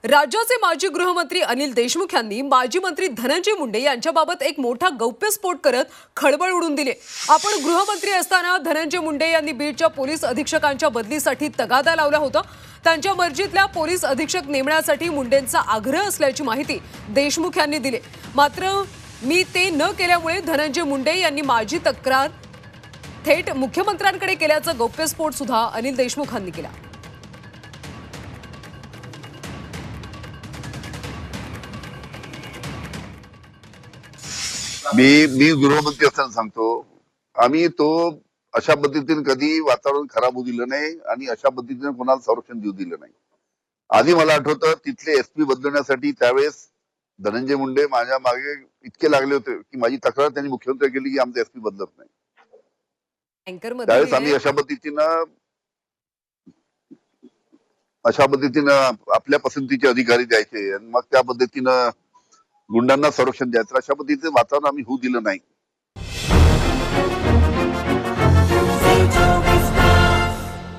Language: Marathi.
राज्याचे माजी गृहमंत्री अनिल देशमुख यांनी माजी मंत्री धनंजय मुंडे यांच्याबाबत एक मोठा गौप्यस्फोट करत खळबळ उडवून दिली। आपण गृहमंत्री असताना धनंजय मुंडे यांनी बीडच्या पोलीस अधीक्षकांच्या बदलीसाठी तगादा लावला होता। त्यांच्या मर्जीतल्या पोलीस अधीक्षक नेमण्यासाठी मुंडेंचा आग्रह असल्याची माहिती देशमुख यांनी दिली। मात्र मी ते न केल्यामुळे धनंजय मुंडे यांनी माझी तक्रार थेट मुख्यमंत्र्यांकडे केल्याचा गौप्यस्फोट सुद्धा अनिल देशमुखांनी केला। मी गृहमंत्री असताना सांगतो, आम्ही तो अशा पद्धतीने कधी वातावरण खराब होऊ दिलं नाही आणि अशा पद्धतीने कोणाला संरक्षण देऊ दिलं नाही। आधी मला आठवतं तिथले एसपी बदलण्यासाठी त्यावेळेस धनंजय मुंडे माझ्या मागे इतके लागले होते की माझी तक्रार त्यांनी मुख्यमंत्री केली की आमचा एसपी बदलत नाही। त्यावेळेस आम्ही अशा पद्धतीनं आपल्या पसंतीचे अधिकारी द्यायचे आणि मग त्या पद्धतीनं गुंडांना संरक्षण द्यायचं, अशा पद्धतीचं वातावरण आम्ही होऊ दिलं नाही।